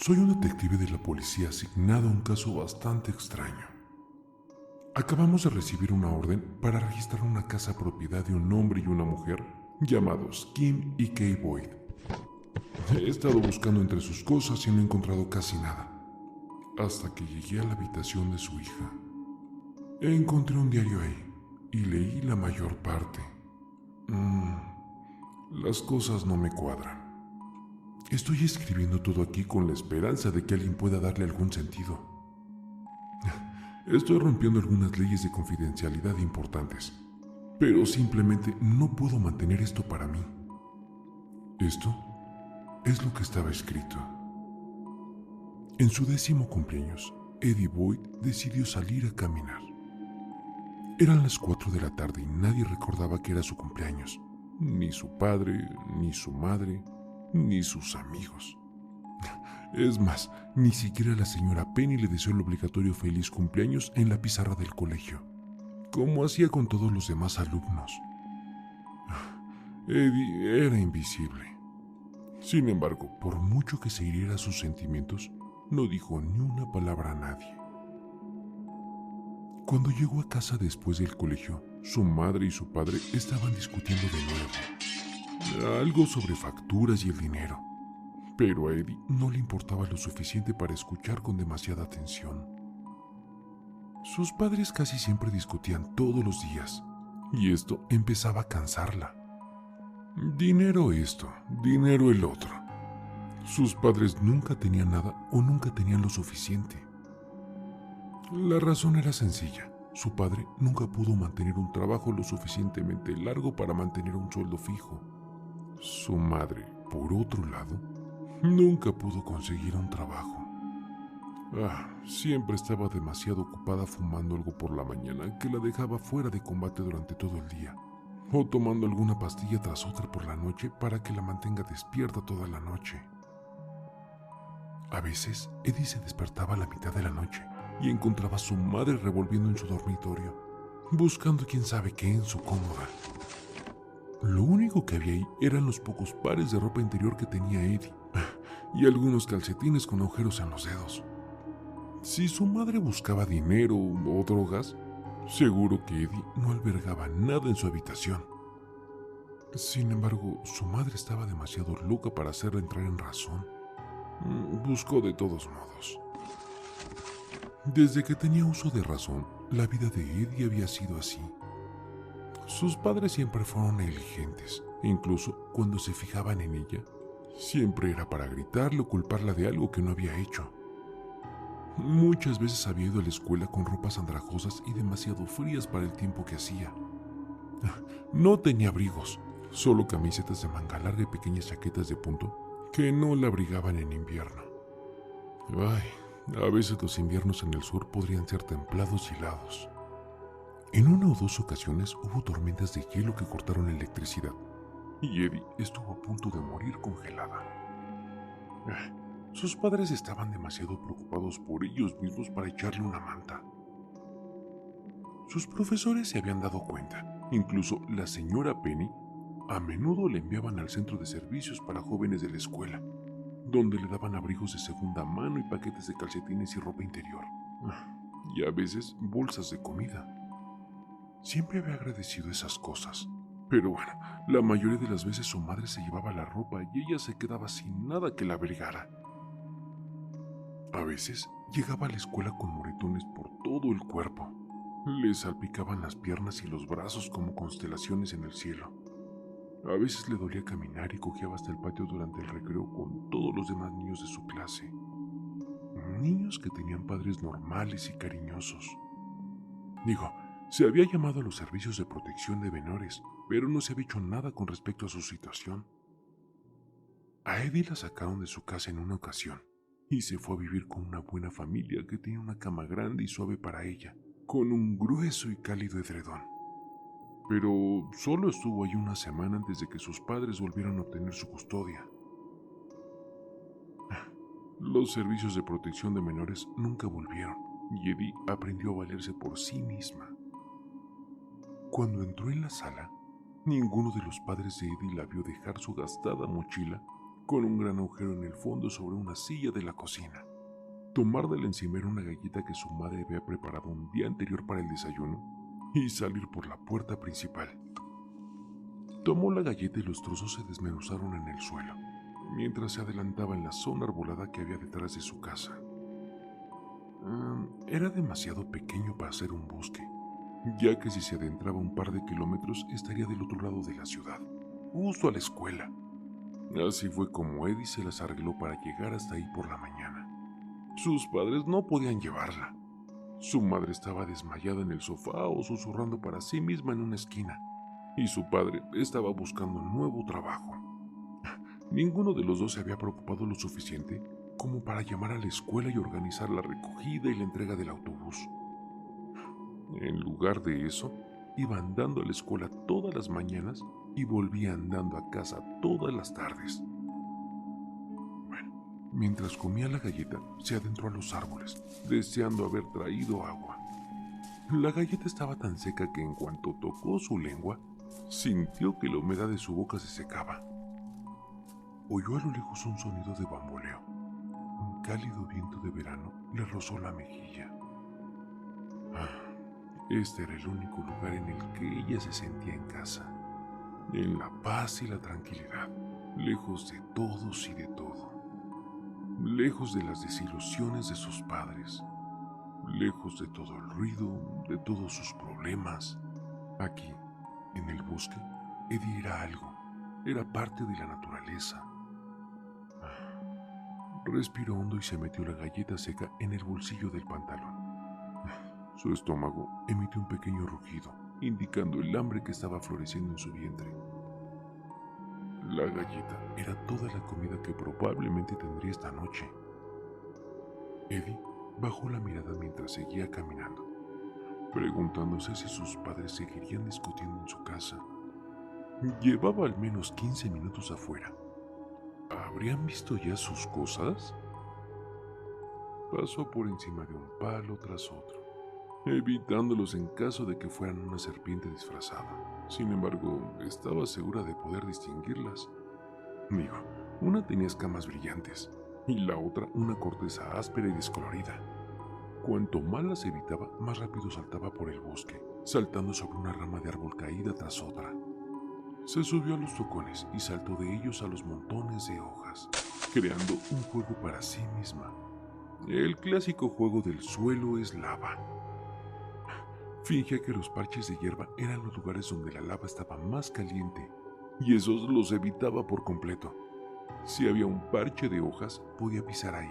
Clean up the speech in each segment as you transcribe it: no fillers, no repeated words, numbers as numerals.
Soy un detective de la policía asignado a un caso bastante extraño. Acabamos de recibir una orden para registrar una casa propiedad de un hombre y una mujer llamados Kim y Kay Boyd. He estado buscando entre sus cosas y no he encontrado casi nada, hasta que llegué a la habitación de su hija. Encontré un diario ahí y leí la mayor parte. Las cosas no me cuadran. Estoy escribiendo todo aquí con la esperanza de que alguien pueda darle algún sentido. Estoy rompiendo algunas leyes de confidencialidad importantes, pero simplemente no puedo mantener esto para mí. Esto es lo que estaba escrito. En su 10º cumpleaños, Eddie Boyd decidió salir a caminar. Eran las 4 de la tarde y nadie recordaba que era su cumpleaños. Ni su padre, ni su madre, ni sus amigos. Es más, ni siquiera la señora Penny le deseó el obligatorio feliz cumpleaños en la pizarra del colegio, como hacía con todos los demás alumnos. Eddie era invisible. Sin embargo, por mucho que se hiriera sus sentimientos, no dijo ni una palabra a nadie. Cuando llegó a casa después del colegio, su madre y su padre estaban discutiendo de nuevo. Algo sobre facturas y el dinero. Pero a Eddie no le importaba lo suficiente para escuchar con demasiada atención. Sus padres casi siempre discutían todos los días, y esto empezaba a cansarla. Dinero esto, dinero el otro. Sus padres nunca tenían nada o nunca tenían lo suficiente. La razón era sencilla. Su padre nunca pudo mantener un trabajo lo suficientemente largo para mantener un sueldo fijo. Su madre, por otro lado, nunca pudo conseguir un trabajo. Siempre estaba demasiado ocupada fumando algo por la mañana que la dejaba fuera de combate durante todo el día, o tomando alguna pastilla tras otra por la noche para que la mantenga despierta toda la noche. A veces, Eddie se despertaba a la mitad de la noche y encontraba a su madre revolviendo en su dormitorio, buscando quién sabe qué en su cómoda. Lo único que había ahí eran los pocos pares de ropa interior que tenía Eddie y algunos calcetines con agujeros en los dedos. Si su madre buscaba dinero o drogas, seguro que Eddie no albergaba nada en su habitación. Sin embargo, su madre estaba demasiado loca para hacerla entrar en razón. Buscó de todos modos. Desde que tenía uso de razón, la vida de Eddie había sido así. Sus padres siempre fueron negligentes, incluso cuando se fijaban en ella, siempre era para gritarle o culparla de algo que no había hecho. Muchas veces había ido a la escuela con ropas andrajosas y demasiado frías para el tiempo que hacía. No tenía abrigos, solo camisetas de manga larga y pequeñas chaquetas de punto que no la abrigaban en invierno. A veces los inviernos en el sur podrían ser templados y helados. En una o dos ocasiones hubo tormentas de hielo que cortaron la electricidad, y Eddie estuvo a punto de morir congelada. Sus padres estaban demasiado preocupados por ellos mismos para echarle una manta. Sus profesores se habían dado cuenta, incluso la señora Penny a menudo le enviaban al centro de servicios para jóvenes de la escuela, donde le daban abrigos de segunda mano y paquetes de calcetines y ropa interior, y a veces bolsas de comida. Siempre había agradecido esas cosas, pero bueno, la mayoría de las veces su madre se llevaba la ropa y ella se quedaba sin nada que la abrigara. A veces llegaba a la escuela con moretones por todo el cuerpo. Le salpicaban las piernas y los brazos como constelaciones en el cielo. A veces le dolía caminar y cojeaba hasta el patio durante el recreo con todos los demás niños de su clase. Niños que tenían padres normales y cariñosos. Se había llamado a los servicios de protección de menores, pero no se había hecho nada con respecto a su situación. A Eddie la sacaron de su casa en una ocasión y se fue a vivir con una buena familia que tenía una cama grande y suave para ella, con un grueso y cálido edredón. Pero solo estuvo ahí una semana antes de que sus padres volvieran a obtener su custodia. Los servicios de protección de menores nunca volvieron y Eddie aprendió a valerse por sí misma. Cuando entró en la sala, ninguno de los padres de Eddie la vio dejar su gastada mochila con un gran agujero en el fondo sobre una silla de la cocina. Tomar del encimero una galleta que su madre había preparado un día anterior para el desayuno y salir por la puerta principal. Tomó la galleta y los trozos se desmenuzaron en el suelo, mientras se adelantaba en la zona arbolada que había detrás de su casa. Era demasiado pequeño para ser un bosque, ya que si se adentraba un par de kilómetros estaría del otro lado de la ciudad, justo a la escuela. Así fue como Eddie se las arregló para llegar hasta ahí por la mañana. Sus padres no podían llevarla. Su madre estaba desmayada en el sofá o susurrando para sí misma en una esquina, y su padre estaba buscando un nuevo trabajo. Ninguno de los dos se había preocupado lo suficiente como para llamar a la escuela y organizar la recogida y la entrega del autobús. En lugar de eso, iba andando a la escuela todas las mañanas y volvía andando a casa todas las tardes. Mientras comía la galleta, se adentró a los árboles, deseando haber traído agua. La galleta estaba tan seca que en cuanto tocó su lengua, sintió que la humedad de su boca se secaba. Oyó a lo lejos un sonido de bamboleo. Un cálido viento de verano le rozó la mejilla. Este era el único lugar en el que ella se sentía en casa, en la paz y la tranquilidad, lejos de todos y de todo. Lejos de las desilusiones de sus padres, lejos de todo el ruido, de todos sus problemas. Aquí, en el bosque, Eddie era algo, era parte de la naturaleza. Respiró hondo y se metió la galleta seca en el bolsillo del pantalón. Su estómago emitió un pequeño rugido, indicando el hambre que estaba floreciendo en su vientre. La galleta era toda la comida que probablemente tendría esta noche. Eddie bajó la mirada mientras seguía caminando, preguntándose si sus padres seguirían discutiendo en su casa. Llevaba al menos 15 minutos afuera. ¿Habrían visto ya sus cosas? Pasó por encima de un palo tras otro, evitándolos en caso de que fueran una serpiente disfrazada. Sin embargo, estaba segura de poder distinguirlas. Digo, una tenía escamas brillantes y la otra una corteza áspera y descolorida. Cuanto más las evitaba, más rápido saltaba por el bosque, saltando sobre una rama de árbol caída tras otra. Se subió a los tocones y saltó de ellos a los montones de hojas, creando un juego para sí misma. El clásico juego del suelo es lava. Fingía que los parches de hierba eran los lugares donde la lava estaba más caliente, y esos los evitaba por completo. Si había un parche de hojas, podía pisar ahí,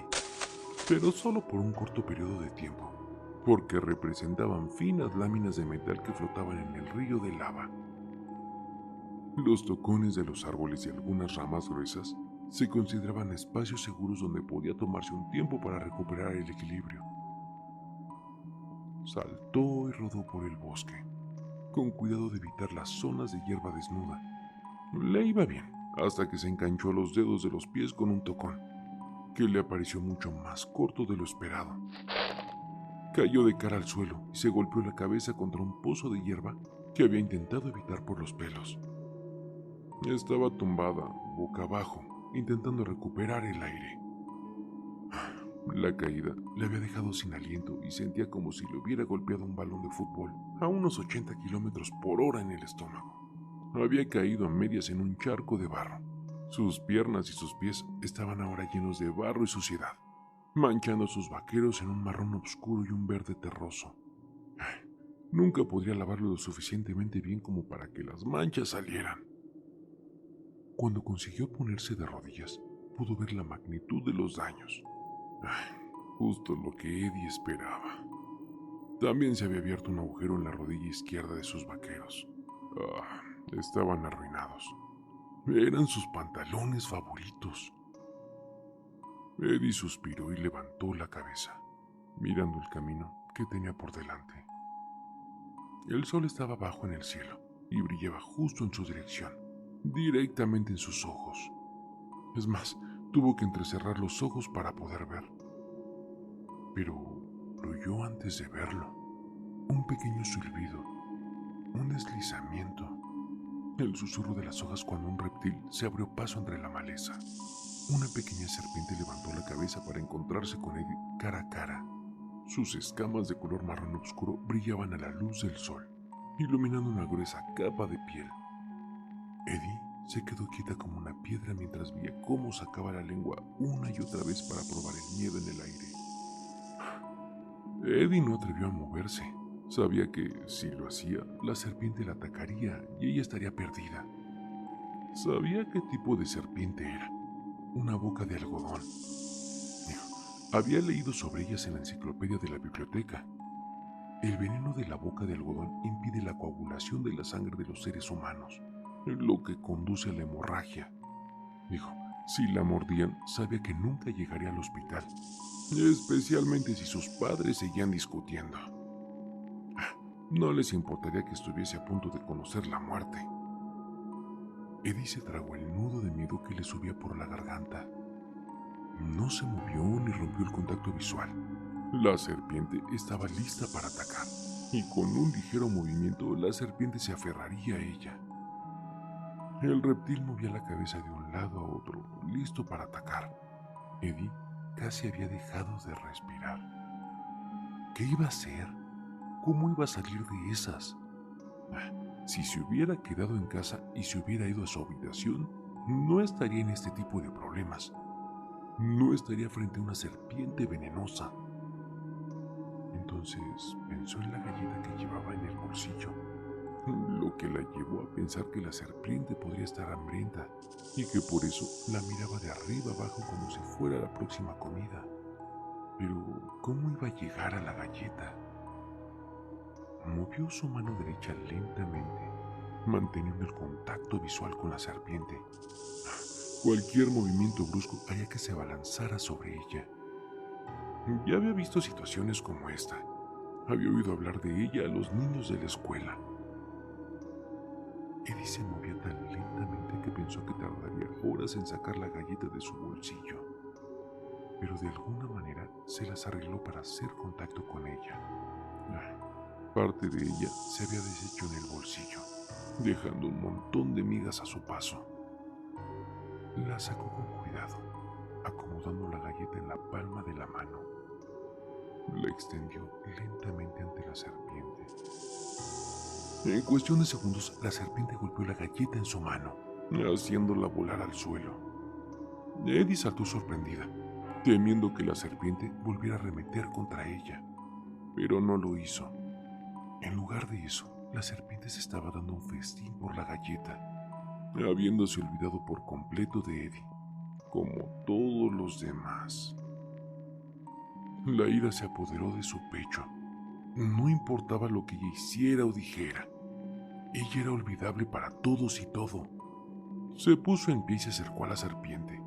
pero solo por un corto periodo de tiempo, porque representaban finas láminas de metal que flotaban en el río de lava. Los tocones de los árboles y algunas ramas gruesas se consideraban espacios seguros donde podía tomarse un tiempo para recuperar el equilibrio. Saltó y rodó por el bosque, con cuidado de evitar las zonas de hierba desnuda. Le iba bien, hasta que se enganchó los dedos de los pies con un tocón, que le pareció mucho más corto de lo esperado. Cayó de cara al suelo y se golpeó la cabeza contra un pozo de hierba que había intentado evitar por los pelos. Estaba tumbada, boca abajo, intentando recuperar el aire. La caída le había dejado sin aliento y sentía como si le hubiera golpeado un balón de fútbol a unos 80 kilómetros por hora en el estómago. Había caído a medias en un charco de barro. Sus piernas y sus pies estaban ahora llenos de barro y suciedad, manchando sus vaqueros en un marrón oscuro y un verde terroso. Nunca podría lavarlo lo suficientemente bien como para que las manchas salieran. Cuando consiguió ponerse de rodillas, pudo ver la magnitud de los daños. Justo lo que Eddie esperaba. También se había abierto un agujero en la rodilla izquierda de sus vaqueros. Estaban arruinados. Eran sus pantalones favoritos. Eddie suspiró y levantó la cabeza, mirando el camino que tenía por delante. El sol estaba bajo en el cielo y brillaba justo en su dirección, directamente en sus ojos. Es más, tuvo que entrecerrar los ojos para poder ver. Pero lo oyó antes de verlo. Un pequeño silbido, un deslizamiento, el susurro de las hojas cuando un reptil se abrió paso entre la maleza. una pequeña serpiente levantó la cabeza para encontrarse con Eddie cara a cara. Sus escamas de color marrón oscuro brillaban a la luz del sol, iluminando una gruesa capa de piel. Eddie se quedó quieta como una piedra mientras veía cómo sacaba la lengua una y otra vez para probar el miedo en el aire. Eddie no atrevió a moverse. Sabía que, si lo hacía, la serpiente la atacaría y ella estaría perdida. Sabía qué tipo de serpiente era. Una boca de algodón. Había leído sobre ellas en la enciclopedia de la biblioteca. El veneno de la boca de algodón impide la coagulación de la sangre de los seres humanos, lo que conduce a la hemorragia. Dijo, si la mordían, sabía que nunca llegaría al hospital, especialmente si sus padres seguían discutiendo. No les importaría que estuviese a punto de conocer la muerte. Eddie se tragó el nudo de miedo que le subía por la garganta. No se movió ni rompió el contacto visual. La serpiente estaba lista para atacar, y con un ligero movimiento la serpiente se aferraría a ella. El reptil movía la cabeza de un lado a otro, listo para atacar. Eddie casi había dejado de respirar. ¿Qué iba a hacer? ¿Cómo iba a salir de esas? Si se hubiera quedado en casa y se hubiera ido a su habitación, no estaría en este tipo de problemas. No estaría frente a una serpiente venenosa. Entonces pensó en la galleta que llevaba en el bolsillo, lo que la llevó a pensar que la serpiente podría estar hambrienta y que por eso la miraba de arriba abajo como si fuera la próxima comida. Pero, ¿cómo iba a llegar a la galleta? Movió su mano derecha lentamente, manteniendo el contacto visual con la serpiente. Cualquier movimiento brusco haría que se abalanzara sobre ella. Ya había visto situaciones como esta. Había oído hablar de ella a los niños de la escuela. Eddie se movía tan lentamente que pensó que tardaría horas en sacar la galleta de su bolsillo, pero de alguna manera se las arregló para hacer contacto con ella. Parte de ella se había deshecho en el bolsillo, dejando un montón de migas a su paso. La sacó con cuidado, acomodando la galleta en la palma de la mano. La extendió lentamente ante la serpiente. En cuestión de segundos, la serpiente golpeó la galleta en su mano, haciéndola volar al suelo. Eddie saltó sorprendida, temiendo que la serpiente volviera a arremeter contra ella, pero no lo hizo. En lugar de eso, la serpiente se estaba dando un festín por la galleta, habiéndose olvidado por completo de Eddie, como todos los demás. La ira se apoderó de su pecho. No importaba lo que ella hiciera o dijera. Ella era olvidable para todos y todo. Se puso en pie y se acercó a la serpiente.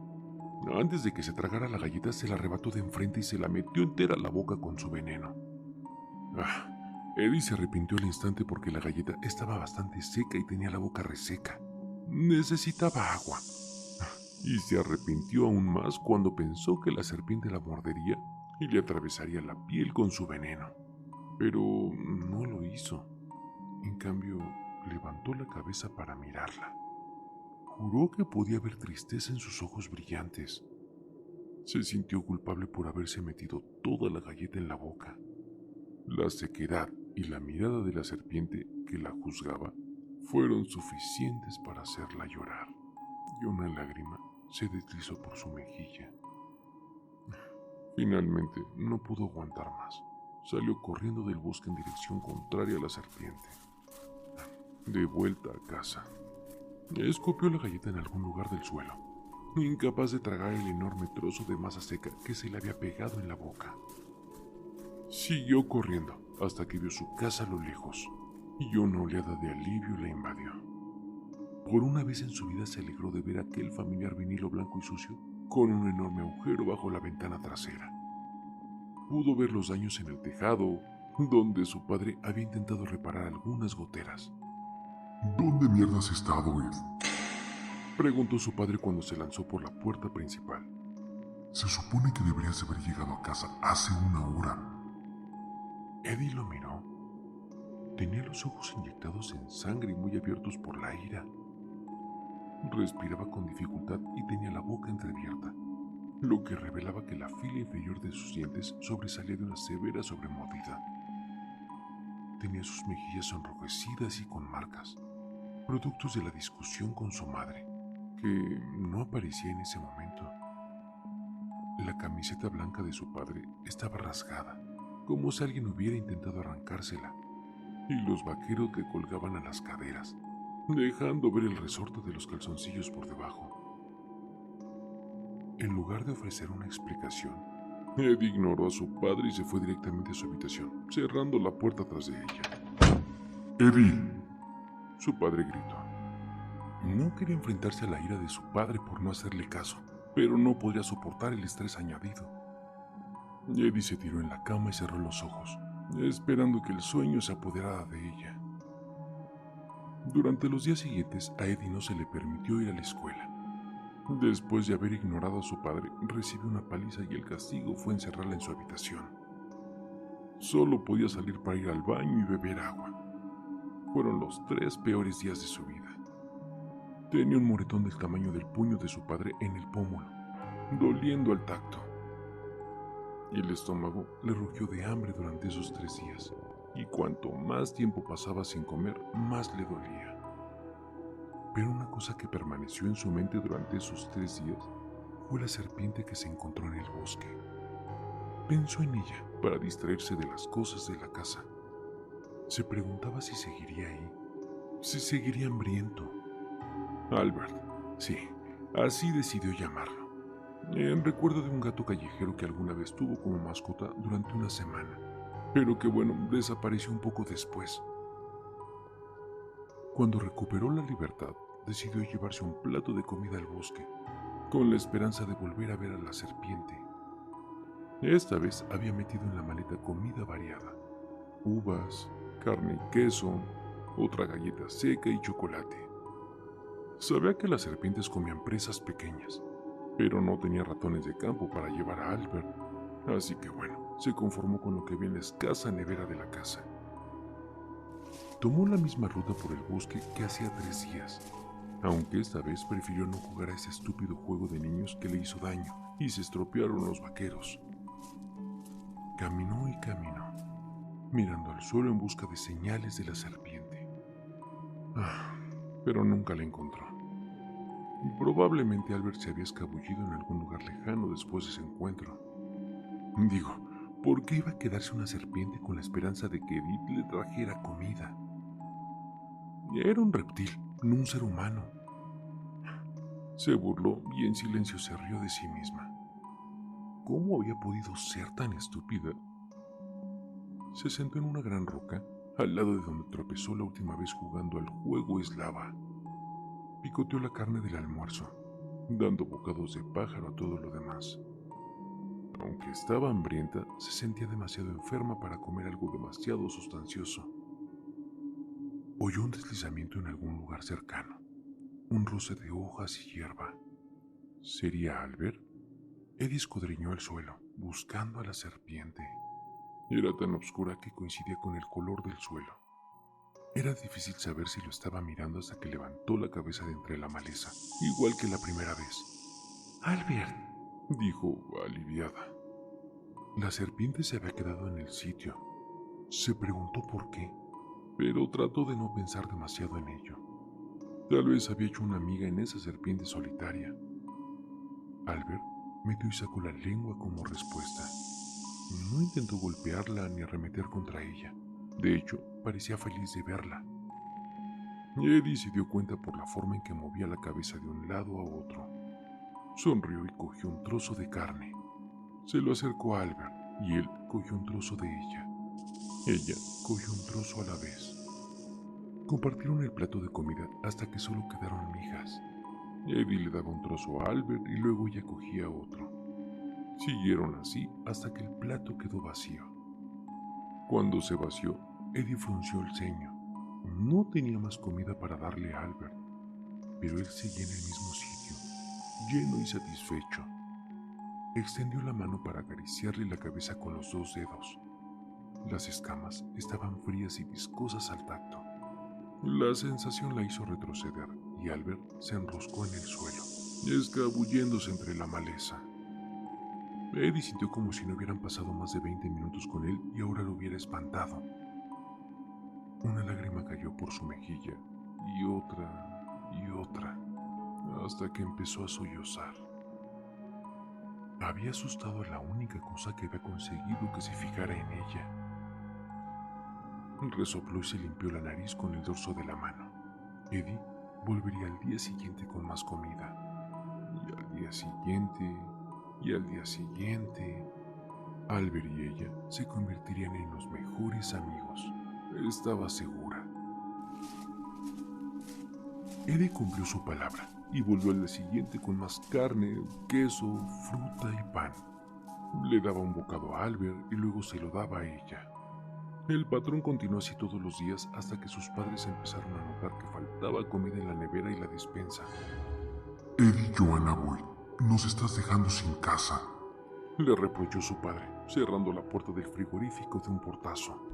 Antes de que se tragara la galleta, se la arrebató de enfrente y se la metió entera a la boca con su veneno. Eddie se arrepintió al instante porque la galleta estaba bastante seca y tenía la boca reseca. Necesitaba agua. Y se arrepintió aún más cuando pensó que la serpiente la mordería y le atravesaría la piel con su veneno. Pero no lo hizo. En cambio, levantó la cabeza para mirarla. Juró que podía ver tristeza en sus ojos brillantes. Se sintió culpable por haberse metido toda la galleta en la boca. La sequedad y la mirada de la serpiente que la juzgaba fueron suficientes para hacerla llorar, y una lágrima se deslizó por su mejilla. Finalmente no pudo aguantar más. Salió corriendo del bosque en dirección contraria a la serpiente. De vuelta a casa, escupió la galleta en algún lugar del suelo, incapaz de tragar el enorme trozo de masa seca que se le había pegado en la boca. Siguió corriendo hasta que vio su casa a lo lejos, y una oleada de alivio la invadió. Por una vez en su vida se alegró de ver aquel familiar vinilo blanco y sucio con un enorme agujero bajo la ventana trasera. Pudo ver los daños en el tejado, donde su padre había intentado reparar algunas goteras. ¿Dónde mierda has estado, Ed? Preguntó su padre cuando se lanzó por la puerta principal. Se supone que deberías haber llegado a casa hace una hora. Eddie lo miró. Tenía los ojos inyectados en sangre y muy abiertos por la ira. Respiraba con dificultad y tenía la boca entreabierta, lo que revelaba que la fila inferior de sus dientes sobresalía de una severa sobremordida. Tenía sus mejillas enrojecidas y con marcas, productos de la discusión con su madre, que no aparecía en ese momento. La camiseta blanca de su padre estaba rasgada, como si alguien hubiera intentado arrancársela, y los vaqueros que colgaban a las caderas, dejando ver el resorte de los calzoncillos por debajo. En lugar de ofrecer una explicación, Ed ignoró a su padre y se fue directamente a su habitación, cerrando la puerta tras de ella. Eddie, Su padre gritó. No quería enfrentarse a la ira de su padre por no hacerle caso, pero no podría soportar el estrés añadido. Eddie se tiró en la cama y cerró los ojos, esperando que el sueño se apoderara de ella. Durante los días siguientes, a Eddie no se le permitió ir a la escuela. Después de haber ignorado a su padre, recibió una paliza y el castigo fue encerrarla en su habitación. Solo podía salir para ir al baño y beber agua. Fueron los 3 peores días de su vida. Tenía un moretón del tamaño del puño de su padre en el pómulo, doliendo al tacto. Y el estómago le rugió de hambre durante esos 3 días, y cuanto más tiempo pasaba sin comer, más le dolía. Pero una cosa que permaneció en su mente durante esos 3 días fue la serpiente que se encontró en el bosque. Pensó en ella para distraerse de las cosas de la casa. Se preguntaba si seguiría ahí, si seguiría hambriento. Albert, sí, así decidió llamarlo. En recuerdo de un gato callejero que alguna vez tuvo como mascota durante una semana, pero que desapareció un poco después. Cuando recuperó la libertad, decidió llevarse un plato de comida al bosque, con la esperanza de volver a ver a la serpiente. Esta vez había metido en la maleta comida variada: uvas, carne y queso, otra galleta seca y chocolate. Sabía que las serpientes comían presas pequeñas, pero no tenía ratones de campo para llevar a Albert, así que se conformó con lo que había en la escasa nevera de la casa. Tomó la misma ruta por el bosque que hacía 3 días, aunque esta vez prefirió no jugar a ese estúpido juego de niños que le hizo daño y se estropearon los vaqueros. Caminó y caminó, mirando al suelo en busca de señales de la serpiente. Pero nunca la encontró. Probablemente Albert se había escabullido en algún lugar lejano después de ese encuentro. Digo, ¿por qué iba a quedarse una serpiente con la esperanza de que Edith le trajera comida? Era un reptil, no un ser humano. Se burló y en silencio se rió de sí misma. ¿Cómo había podido ser tan estúpida? Se sentó en una gran roca, al lado de donde tropezó la última vez jugando al juego eslava. Picoteó la carne del almuerzo, dando bocados de pájaro a todo lo demás. Aunque estaba hambrienta, se sentía demasiado enferma para comer algo demasiado sustancioso. Oyó un deslizamiento en algún lugar cercano, un roce de hojas y hierba. ¿Sería Albert? Eddie escudriñó el suelo, buscando a la serpiente. Era tan oscura que coincidía con el color del suelo. Era difícil saber si lo estaba mirando hasta que levantó la cabeza de entre la maleza, igual que la primera vez. «Albert», dijo aliviada. La serpiente se había quedado en el sitio. Se preguntó por qué, pero trató de no pensar demasiado en ello. Tal vez había hecho una amiga en esa serpiente solitaria. Albert metió y sacó la lengua como respuesta. No intentó golpearla ni arremeter contra ella. De hecho, parecía feliz de verla. Eddie se dio cuenta por la forma en que movía la cabeza de un lado a otro. Sonrió y cogió un trozo de carne. Se lo acercó a Albert y él cogió un trozo de ella. Ella cogió un trozo a la vez. Compartieron el plato de comida hasta que solo quedaron migas. Eddie le daba un trozo a Albert y luego ella cogía otro. Siguieron así hasta que el plato quedó vacío. Cuando se vació, Eddie frunció el ceño. No tenía más comida para darle a Albert, pero él seguía en el mismo sitio, lleno y satisfecho. Extendió la mano para acariciarle la cabeza con los 2 dedos. Las escamas estaban frías y viscosas al tacto. La sensación la hizo retroceder y Albert se enroscó en el suelo, escabulléndose entre la maleza. Eddie sintió como si no hubieran pasado más de 20 minutos con él y ahora lo hubiera espantado. Una lágrima cayó por su mejilla y otra, hasta que empezó a sollozar. Había asustado a la única cosa que había conseguido que se fijara en ella. Resopló y se limpió la nariz con el dorso de la mano. Eddie volvería al día siguiente con más comida. Y al día siguiente, y al día siguiente. Albert y ella se convertirían en los mejores amigos. Estaba segura. Eddie cumplió su palabra y volvió al día siguiente con más carne, queso, fruta y pan. Le daba un bocado a Albert y luego se lo daba a ella. El patrón continuó así todos los días hasta que sus padres empezaron a notar que faltaba comida en la nevera y la despensa. Eddie Joanna Boyd, nos estás dejando sin casa, le reprochó su padre, cerrando la puerta del frigorífico de un portazo.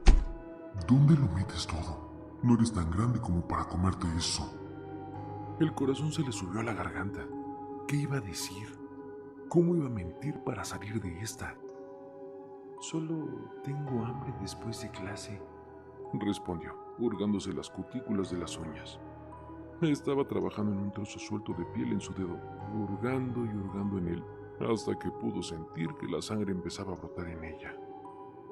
¿Dónde lo metes todo? No eres tan grande como para comerte eso. El corazón se le subió a la garganta. ¿Qué iba a decir? ¿Cómo iba a mentir para salir de esta? Solo tengo hambre después de clase, respondió, hurgándose las cutículas de las uñas. Estaba trabajando en un trozo suelto de piel en su dedo, hurgando y hurgando en él, hasta que pudo sentir que la sangre empezaba a brotar en ella.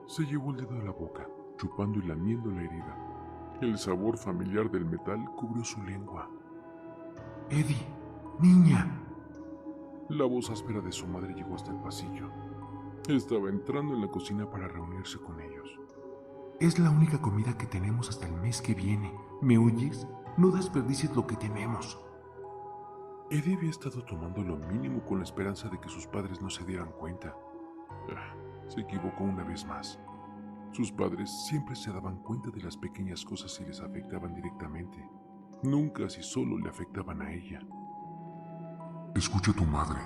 Se llevó el dedo a la boca, chupando y lamiendo la herida. El sabor familiar del metal cubrió su lengua. ¡Eddie! ¡Niña! La voz áspera de su madre llegó hasta el pasillo. Estaba entrando en la cocina para reunirse con ellos. Es la única comida que tenemos hasta el mes que viene. ¿Me oyes? No desperdicies lo que tenemos. Eddie había estado tomando lo mínimo con la esperanza de que sus padres no se dieran cuenta. Se equivocó una vez más. Sus padres siempre se daban cuenta de las pequeñas cosas y les afectaban directamente. Nunca si solo le afectaban a ella. Escucha a tu madre.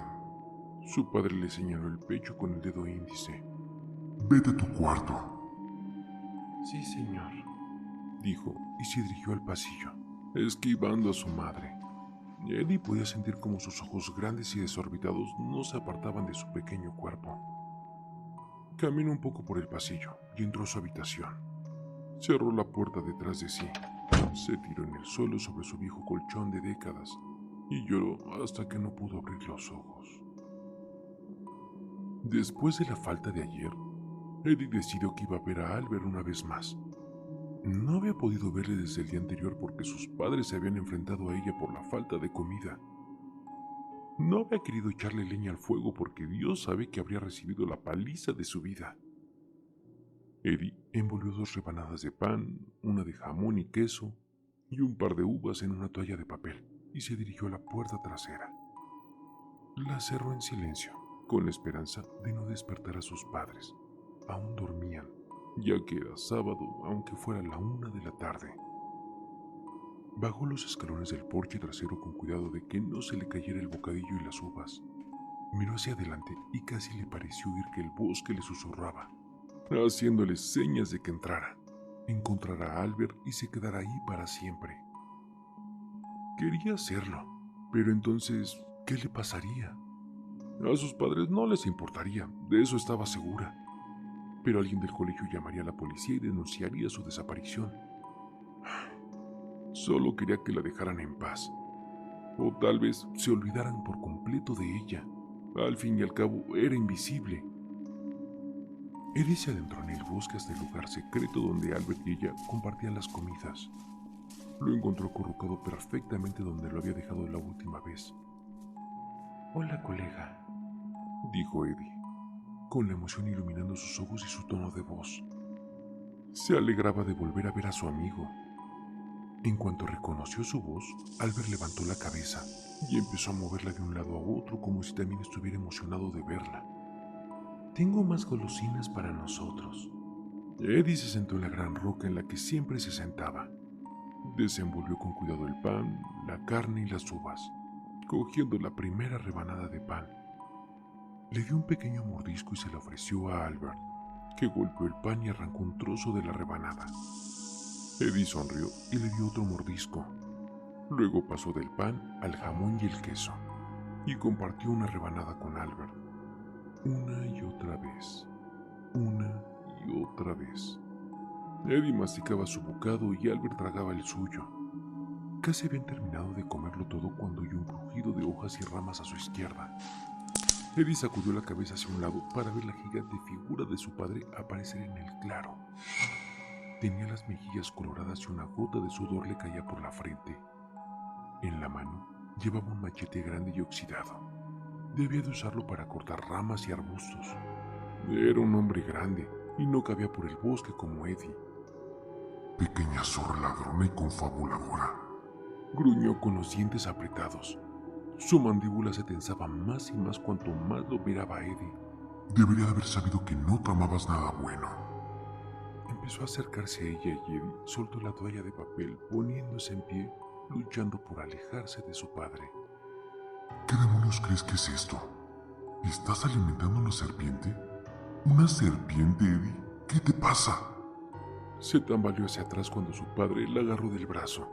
Su padre le señaló el pecho con el dedo índice. Vete a tu cuarto. Sí, señor, dijo y se dirigió al pasillo, esquivando a su madre. Eddie podía sentir cómo sus ojos grandes y desorbitados no se apartaban de su pequeño cuerpo. Caminó un poco por el pasillo y entró a su habitación. Cerró la puerta detrás de sí. Se tiró en el suelo sobre su viejo colchón de décadas y lloró hasta que no pudo abrir los ojos. Después de la falta de ayer, Eddie decidió que iba a ver a Albert una vez más. No había podido verle desde el día anterior porque sus padres se habían enfrentado a ella por la falta de comida. No había querido echarle leña al fuego porque Dios sabe que habría recibido la paliza de su vida. Eddie envolvió 2 rebanadas de pan, una de jamón y queso y un par de uvas en una toalla de papel y se dirigió a la puerta trasera. La cerró en silencio, con la esperanza de no despertar a sus padres. Aún dormían, ya que era sábado, aunque fuera la 1 de la tarde. Bajó los escalones del porche trasero con cuidado de que no se le cayera el bocadillo y las uvas. Miró hacia adelante y casi le pareció oír que el bosque le susurraba, haciéndole señas de que entrara, encontrara a Albert y se quedara ahí para siempre. Quería hacerlo, pero entonces, ¿qué le pasaría? A sus padres no les importaría, de eso estaba segura. Pero alguien del colegio llamaría a la policía y denunciaría su desaparición. Solo quería que la dejaran en paz. O tal vez se olvidaran por completo de ella. Al fin y al cabo, era invisible. Eddie se adentró en el bosque hasta el lugar secreto donde Albert y ella compartían las comidas. Lo encontró acurrucado perfectamente donde lo había dejado la última vez. Hola, colega, dijo Eddie, con la emoción iluminando sus ojos y su tono de voz. Se alegraba de volver a ver a su amigo. En cuanto reconoció su voz, Albert levantó la cabeza y empezó a moverla de un lado a otro como si también estuviera emocionado de verla. Tengo más golosinas para nosotros. Eddie se sentó en la gran roca en la que siempre se sentaba. Desenvolvió con cuidado el pan, la carne y las uvas, cogiendo la primera rebanada de pan. Le dio un pequeño mordisco y se la ofreció a Albert, que golpeó el pan y arrancó un trozo de la rebanada. Eddie sonrió y le dio otro mordisco. Luego pasó del pan al jamón y el queso y compartió una rebanada con Albert. Una y otra vez. Una y otra vez. Eddie masticaba su bocado y Albert tragaba el suyo. Casi habían terminado de comerlo todo cuando oyó un crujido de hojas y ramas a su izquierda. Eddie sacudió la cabeza hacia un lado para ver la gigante figura de su padre aparecer en el claro. Tenía las mejillas coloradas y una gota de sudor le caía por la frente. En la mano llevaba un machete grande y oxidado. Debía de usarlo para cortar ramas y arbustos. Era un hombre grande y no cabía por el bosque como Eddie. Pequeña zorra ladrona y confabuladora, Gruñó con los dientes apretados. Su mandíbula se tensaba más y más cuanto más lo miraba a Eddie. debería de haber sabido que no tramabas nada bueno. Empezó a acercarse a ella y Eddie soltó la toalla de papel, poniéndose en pie, luchando por alejarse de su padre. ¿Qué demonios crees que es esto? ¿Estás alimentando una serpiente? ¿Una serpiente, Eddie? ¿Qué te pasa? Se tambaleó hacia atrás cuando su padre la agarró del brazo.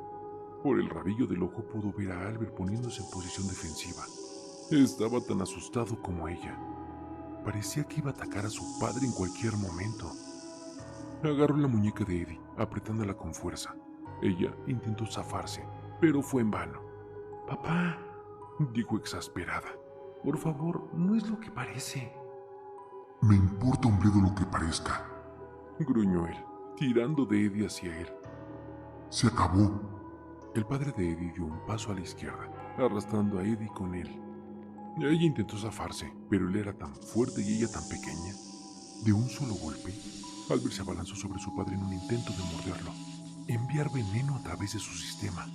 Por el rabillo del ojo pudo ver a Albert poniéndose en posición defensiva. Estaba tan asustado como ella. Parecía que iba a atacar a su padre en cualquier momento. Agarró la muñeca de Eddie, apretándola con fuerza. Ella intentó zafarse, pero fue en vano. «Papá», dijo exasperada, «por favor, no es lo que parece». Me importa un bledo lo que parezca. Gruñó él, tirando de Eddie hacia él. Se acabó. El padre de Eddie dio un paso a la izquierda, arrastrando a Eddie con él. Ella intentó zafarse, pero él era tan fuerte y ella tan pequeña. De un solo golpe, Albert se abalanzó sobre su padre en un intento de morderlo, enviar veneno a través de su sistema.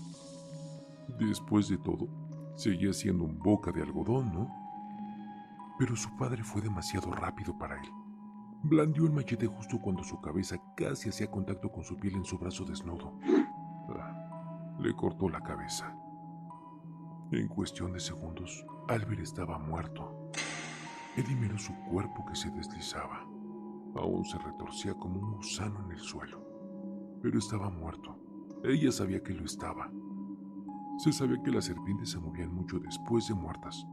Después de todo, seguía siendo un boca de algodón, ¿no? Pero su padre fue demasiado rápido para él. Blandió el machete justo cuando su cabeza casi hacía contacto con su piel en su brazo desnudo. Le cortó la cabeza. En cuestión de segundos, Albert estaba muerto. Eddie miró su cuerpo que se deslizaba. Aún se retorcía como un gusano en el suelo. Pero estaba muerto. Ella sabía que lo estaba. Se sabía que las serpientes se movían mucho después de muertas,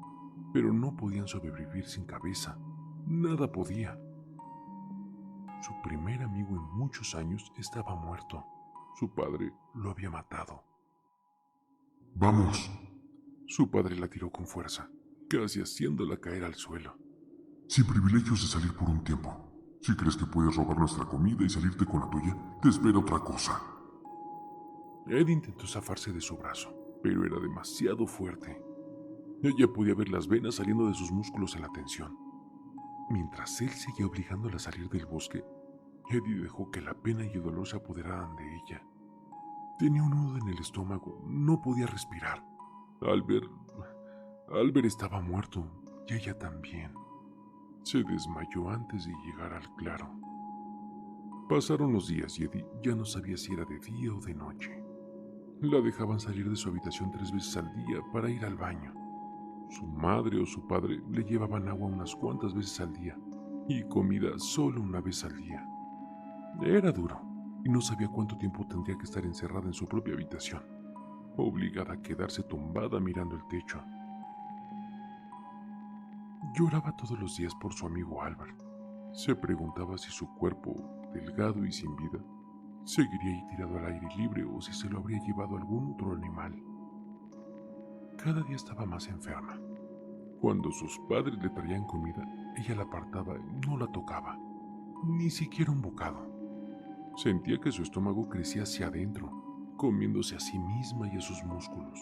pero no podían sobrevivir sin cabeza. Nada podía. Su primer amigo en muchos años estaba muerto. Su padre lo había matado. Vamos. Su padre la tiró con fuerza, casi haciéndola caer al suelo. Sin privilegios de salir por un tiempo. Si crees que puedes robar nuestra comida y salirte con la tuya, te espera otra cosa. Eddie intentó zafarse de su brazo, pero era demasiado fuerte. Ella podía ver las venas saliendo de sus músculos en la tensión. Mientras él seguía obligándola a salir del bosque, Eddie dejó que la pena y el dolor se apoderaran de ella. Tenía un nudo en el estómago, no podía respirar. Albert estaba muerto y ella también. Se desmayó antes de llegar al claro. Pasaron los días y Eddie ya no sabía si era de día o de noche. La dejaban salir de su habitación 3 veces al día para ir al baño. Su madre o su padre le llevaban agua unas cuantas veces al día y comida solo una vez al día. Era duro y no sabía cuánto tiempo tendría que estar encerrada en su propia habitación, obligada a quedarse tumbada mirando el techo. Lloraba todos los días por su amigo Albert. Se preguntaba si su cuerpo, delgado y sin vida, seguiría ahí tirado al aire libre o si se lo habría llevado algún otro animal. Cada día estaba más enferma. Cuando sus padres le traían comida, ella la apartaba y no la tocaba, ni siquiera un bocado. Sentía que su estómago crecía hacia adentro, comiéndose a sí misma y a sus músculos.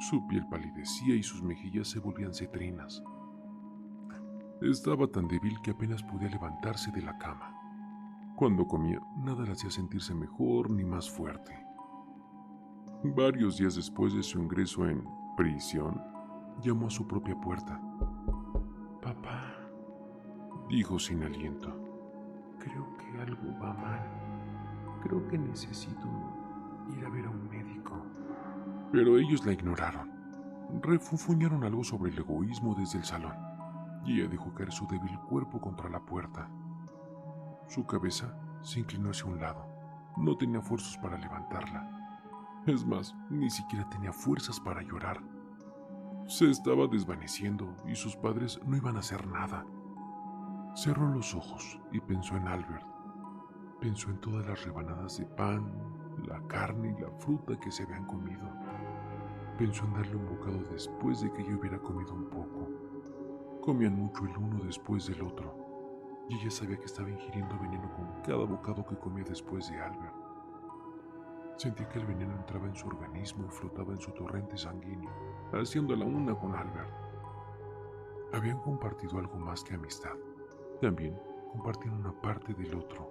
Su piel palidecía y sus mejillas se volvían cetrinas. Estaba tan débil que apenas podía levantarse de la cama. Cuando comía, nada la hacía sentirse mejor ni más fuerte. Varios días después de su ingreso en prisión, llamó a su propia puerta. «Papá», dijo sin aliento, «creo que algo va mal. Creo que necesito ir a ver a un médico». Pero ellos la ignoraron. Refunfuñaron algo sobre el egoísmo desde el salón, y ella dejó caer su débil cuerpo contra la puerta. Su cabeza se inclinó hacia un lado. No tenía fuerzas para levantarla. Es más, ni siquiera tenía fuerzas para llorar. Se estaba desvaneciendo y sus padres no iban a hacer nada. Cerró los ojos y pensó en Albert. Pensó en todas las rebanadas de pan, la carne y la fruta que se habían comido. Pensó en darle un bocado después de que ella hubiera comido un poco. Comían mucho el uno después del otro, y ella sabía que estaba ingiriendo veneno con cada bocado que comía después de Albert. Sentía que el veneno entraba en su organismo y flotaba en su torrente sanguíneo, haciéndola una con Albert. Habían compartido algo más que amistad. También compartían una parte del otro.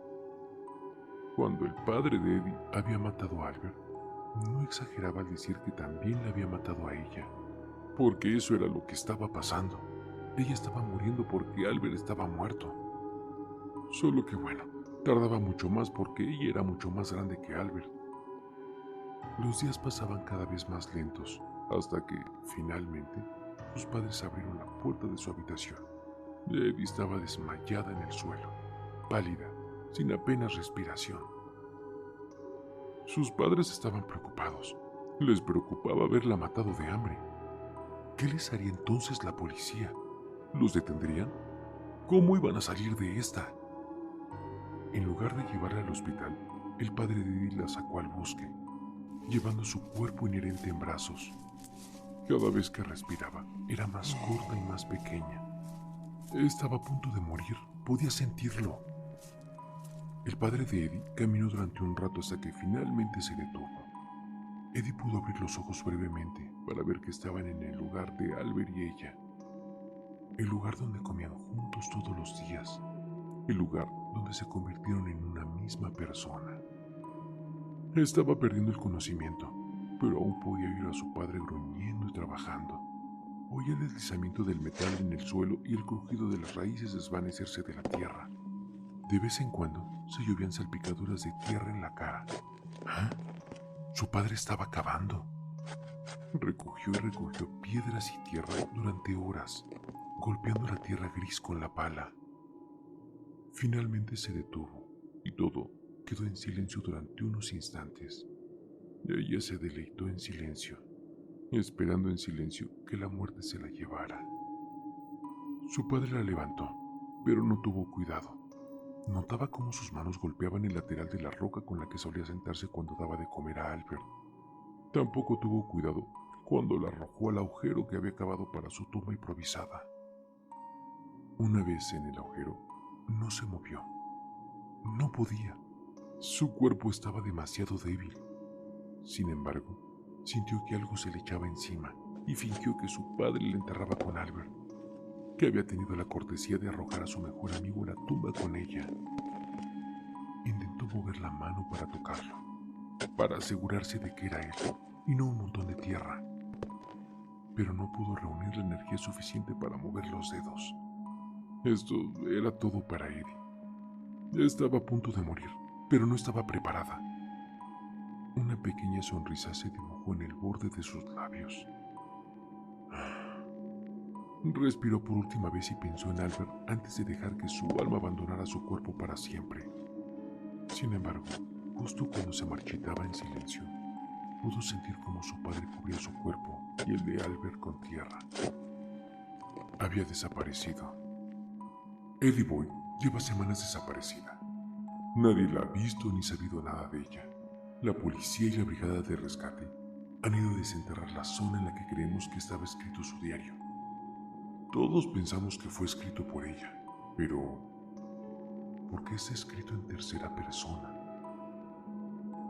Cuando el padre de Eddie había matado a Albert, no exageraba al decir que también la había matado a ella, porque eso era lo que estaba pasando. Ella estaba muriendo porque Albert estaba muerto. Solo que bueno, tardaba mucho más porque ella era mucho más grande que Albert. Los días pasaban cada vez más lentos, hasta que, finalmente, sus padres abrieron la puerta de su habitación. Eddie estaba desmayada en el suelo, pálida, sin apenas respiración. Sus padres estaban preocupados. Les preocupaba haberla matado de hambre. ¿Qué les haría entonces la policía? ¿Los detendrían? ¿Cómo iban a salir de esta? En lugar de llevarla al hospital, el padre de Eddie la sacó al bosque, llevando su cuerpo inherente en brazos. Cada vez que respiraba, era más corta y más pequeña. Estaba a punto de morir, podía sentirlo. El padre de Eddie caminó durante un rato hasta que finalmente se detuvo. Eddie pudo abrir los ojos brevemente para ver que estaban en el lugar de Albert y ella. El lugar donde comían juntos todos los días. El lugar donde se convirtieron en una misma persona. Estaba perdiendo el conocimiento, pero aún podía oír a su padre gruñendo y trabajando. Oía el deslizamiento del metal en el suelo y el crujido de las raíces desvanecerse de la tierra. De vez en cuando se llovían salpicaduras de tierra en la cara. ¿Ah? Su padre estaba cavando. Recogió y recogió piedras y tierra durante horas, golpeando la tierra gris con la pala. Finalmente se detuvo y todo quedó en silencio durante unos instantes. Ella se deleitó en silencio, esperando en silencio que la muerte se la llevara. Su padre la levantó, pero no tuvo cuidado. Notaba cómo sus manos golpeaban el lateral de la roca con la que solía sentarse cuando daba de comer a Albert. Tampoco tuvo cuidado cuando la arrojó al agujero que había cavado para su tumba improvisada. Una vez en el agujero, no se movió. No podía. Su cuerpo estaba demasiado débil. Sin embargo, sintió que algo se le echaba encima y fingió que su padre le enterraba con Albert, que había tenido la cortesía de arrojar a su mejor amigo a la tumba con ella. Intentó mover la mano para tocarlo, para asegurarse de que era él y no un montón de tierra, pero no pudo reunir la energía suficiente para mover los dedos. Esto era todo para Eddie. Estaba a punto de morir, pero no estaba preparada. Una pequeña sonrisa se dibujó en el borde de sus labios. Respiró por última vez y pensó en Albert antes de dejar que su alma abandonara su cuerpo para siempre. Sin embargo, justo cuando se marchitaba en silencio, pudo sentir cómo su padre cubría su cuerpo y el de Albert con tierra. Había desaparecido. Eddie Boy lleva semanas desaparecida. Nadie la ha visto ni sabido nada de ella. La policía y la brigada de rescate han ido a desenterrar la zona en la que creemos que estaba escrito su diario. Todos pensamos que fue escrito por ella, pero ¿por qué está escrito en tercera persona?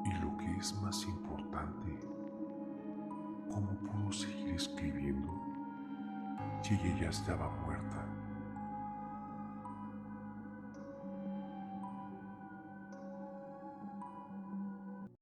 Y lo que es más importante, ¿cómo pudo seguir escribiendo si ella ya estaba muerta?